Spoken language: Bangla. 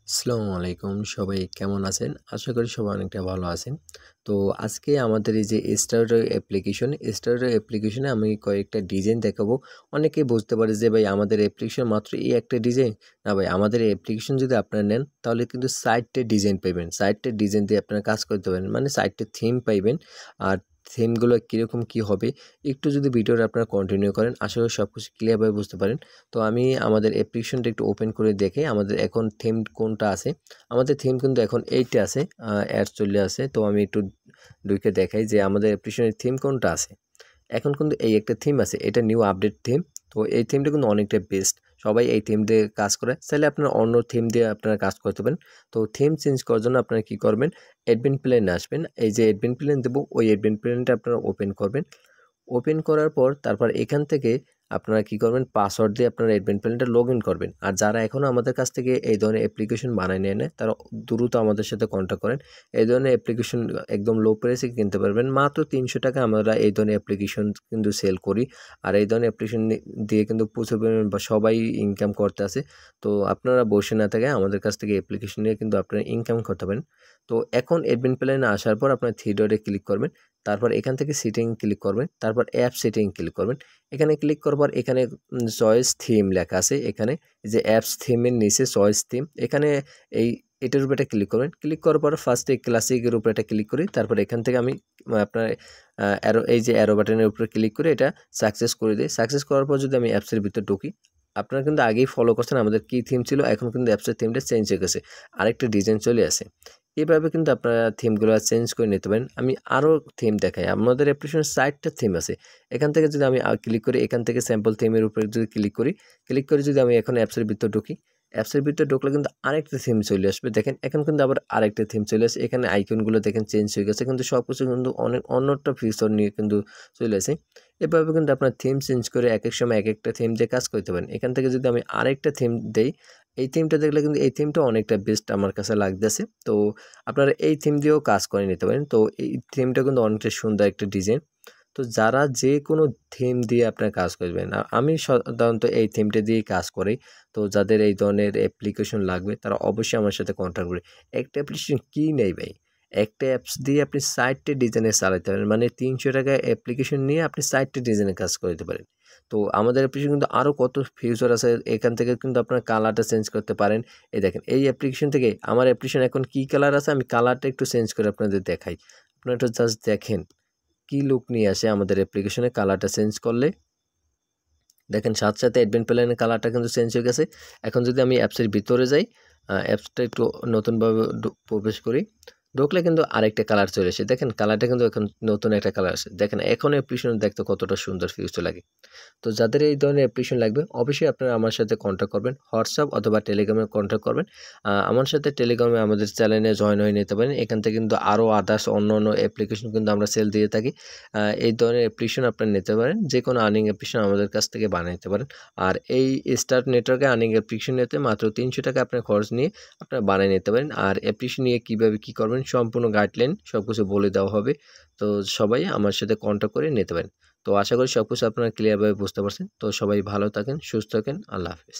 আসসালামু আলাইকুম, সবাই কেমন আছেন? আশা করি সবাই অনেকটা ভালো আছেন। তো আজকে আমাদের এই যে স্টার্টার অ্যাপ্লিকেশনে আমি কয়েকটা ডিজাইন দেখাবো। অনেকেই বুঝতে পারে যে ভাই আমাদের অ্যাপ্লিকেশন মাত্র এই একটা ডিজাইন। না ভাই, আমাদের অ্যাপ্লিকেশন যদি আপনারা নেন তাহলে কিন্তু ৬০টা ডিজাইন পাইবেন। ৬০টা ডিজাইন দিয়ে আপনারা কাজ করতে পারেন। মানে ৬০টা থিম পাইবেন। আর থিমগুলো কীরকম কী হবে একটু যদি ভিডিওটা আপনারা কন্টিনিউ করেন, আশা করি সব কিছু ক্লিয়ারভাবে বুঝতে পারেন। তো আমি আমাদের অ্যাপ্লিকেশনটা একটু ওপেন করে দেখে আমাদের এখন থিম কোনটা আছে। আমাদের থিম কিন্তু এখন এইটা আছে, অ্যাড চলে আসে। তো আমি একটু ঢুকে দেখাই যে আমাদের অ্যাপ্লিকেশনের থিম কোনটা আছে। এখন কিন্তু এই একটা থিম আছে, এটা নিউ আপডেট থিম। তো এই থিমটা কিন্তু অনেকটা বেস্ট। সবাই এই থিম দিয়ে কাজ করে, চাইলে আপনারা অন্য থিম দিয়ে আপনারা কাজ করতে পারেন। তো থিম চেঞ্জ করার জন্য আপনারা কী করবেন, অ্যাডমিন প্লেনে আসবেন। এই যে অ্যাডমিন প্লেন দেবো, ওই অ্যাডমিন প্লেনটা আপনারা ওপেন করবেন। ওপেন করার পর তারপর এখান থেকে আপনারা কি করবেন, পাসওয়ার্ড দিয়ে আপনারা অ্যাডমিন প্যানেলটা লগ ইন করবেন। আর যারা এখনও আমাদের কাছ থেকে এই ধরনের অ্যাপ্লিকেশন বানায় নেয় না, তারা দ্রুত আমাদের সাথে কন্ট্যাক্ট করেন। এই ধরনের অ্যাপ্লিকেশন একদম লো প্রাইসে কিনতে পারবেন। মাত্র ৩০০ টাকা আমরা এই ধরনের অ্যাপ্লিকেশন কিন্তু সেল করি। আর এই ধরনের অ্যাপ্লিকেশন দিয়ে কিন্তু প্রচুর পরিমাণ বা সবাই ইনকাম করতে আছে। তো আপনারা বসে না থেকে আমাদের কাছ থেকে অ্যাপ্লিকেশন নিয়ে কিন্তু আপনারা ইনকাম করতে পারেন। তো এখন অ্যাডমিন প্ল্যানে আসার পর আপনার থ্রি ডটে ক্লিক করবেন। তারপর এখান থেকে সেটিং ক্লিক করবেন, তারপর অ্যাপ সেটিং ক্লিক করবেন। এখানে ক্লিক করবার এখানে চয়েস থিম লেখা আছে। এখানে যে অ্যাপস থিমের নিচে চয়েস থিম, এখানে এটার উপরে একটা ক্লিক করবেন। ক্লিক করার পর ফার্স্টে ক্লাসিকের উপরে একটা ক্লিক করি। তারপর এখান থেকে আমি আপনার এই যে অ্যারো বাটনের উপরে ক্লিক করে এটা সাকসেস করে দিই। সাকসেস করার পর যদি আমি অ্যাপসের ভিতর ঢুকি, আপনারা কিন্তু আগেই ফলো করছেন আমাদের কী থিম ছিল, এখন কিন্তু অ্যাপসের থিমটা চেঞ্জ হয়ে গেছে, আরেকটা ডিজাইন চলে আসে। এভাবে কিন্তু আপনারা থিমগুলো চেঞ্জ করে নিতে পারেন। আমি আরও থিম দেখাই। আমাদের অ্যাপ্লিকেশনের ৬০টা থিম আছে। এখান থেকে যদি আমি ক্লিক করি, এখান থেকে স্যাম্পল থিমের উপরে যদি ক্লিক করে যদি আমি এখন অ্যাপসের ভিতর ঢুকি, অ্যাপসের ভিতরে ঢুকলে কিন্তু আরেকটা থিম চলে আসবে। দেখেন এখন কিন্তু আবার আরেকটা থিম চলে আসে। এখানে আইকনগুলো দেখেন চেঞ্জ হয়ে গেছে, কিন্তু সব কিছু কিন্তু অনেক অন্যটা ফিচার নিয়ে কিন্তু চলে আসে। এভাবে কিন্তু আপনার থিম চেঞ্জ করে একেক সময় একেকটা থিম দিয়ে কাজ করতে পারেন। এখান থেকে যদি আমি আরেকটা থিম দেই, এই থিমটা দেখলে কিন্তু এই থিমটা অনেকটা বেস্ট আমার কাছে লাগতেছে। তো আপনারা এই থিম দিয়েও কাজ করে নিতে পারেন। তো এই থিমটা কিন্তু অনেকটা সুন্দর একটা ডিজাইন। তো যারা যে কোনো থিম দিয়ে আপনার কাজ করবেন, আমি সাধারণত এই থিমটা দিয়েই কাজ করি। তো যাদের এই ধরনের অ্যাপ্লিকেশন লাগবে তারা অবশ্যই আমার সাথে কন্ট্যাক্ট করবে। একটা অ্যাপ্লিকেশন কী নেই ভাই, একটা অ্যাপস দিয়ে আপনি ৬০টা ডিজাইনে চালাতে পারেন। মানে ৩০০ টাকায় অ্যাপ্লিকেশন নিয়ে আপনি ৬০টা ডিজাইনের কাজ করে দিতে পারেন। তো আমাদের অ্যাপ্লিকেশন কিন্তু আরও কত ফিচার আছে। এখান থেকে কিন্তু আপনার কালারটা চেঞ্জ করতে পারেন। এই দেখেন এই অ্যাপ্লিকেশন থেকে আমার অ্যাপ্লিকেশন এখন কী কালার আছে, আমি কালারটা একটু চেঞ্জ করে আপনাদের দেখাই। আপনারা একটু জাস্ট দেখেন কি লুক নিয়ে আসে আমাদের অ্যাপ্লিকেশনে কালারটা চেঞ্জ করলে। দেখেন সাথে সাথে অ্যাডমিন প্যানেলের কালারটা কিন্তু চেঞ্জ হয়ে গেছে। এখন যদি আমি অ্যাপসের ভিতরে যাই, অ্যাপসটা একটু নতুনভাবে প্রবেশ করি, ঢুকলে কিন্তু আরেকটা কালার চলে আসে। দেখেন কালারটা কিন্তু এখন নতুন একটা কালার আসে। দেখেন এখন অ্যাপ্লিকেশন দেখতে কতটা সুন্দর ফিউচার লাগে। তো যাদের এই ধরনের অ্যাপ্লিকেশন লাগবে অবশ্যই আপনারা আমার সাথে কন্ট্যাক্ট করবেন। হোয়াটসঅ্যাপ অথবা টেলিগ্রামে কন্ট্যাক্ট করবেন। আমার সাথে টেলিগ্রামে আমাদের চ্যানেলে জয়েন হয়ে নিতে পারেন। এখান থেকে কিন্তু আরও আদার্স অন্য অ্যাপ্লিকেশন কিন্তু আমরা সেল দিয়ে থাকি। এই ধরনের অ্যাপ্লিকেশন আপনারা নিতে পারেন। যে কোনো আর্নিং অ্যাপ্লিকেশন আমাদের কাছ থেকে বানিয়ে নিতে পারেন। আর এই স্টার্ট নেটওয়ার্কে আর্নিং অ্যাপ্লিকেশন নিতে মাত্র ৩০০ টাকা আপনার খরচ নিয়ে আপনারা বানিয়ে নিতে পারেন। আর অ্যাপ্লিকেশন নিয়ে কীভাবে কী করবেন সম্পূর্ণ গাইডলাইন সব কিছু বলে দেওয়া হবে। তো সবাই আমার সাথে কন্ট্যাক্ট করে নিতে পারেন। তো আশা করি সব কিছু আপনারা ক্লিয়ারভাবে বুঝতে পারছেন। তো সবাই ভালো থাকেন, সুস্থ থাকেন। আল্লাহ হাফেজ।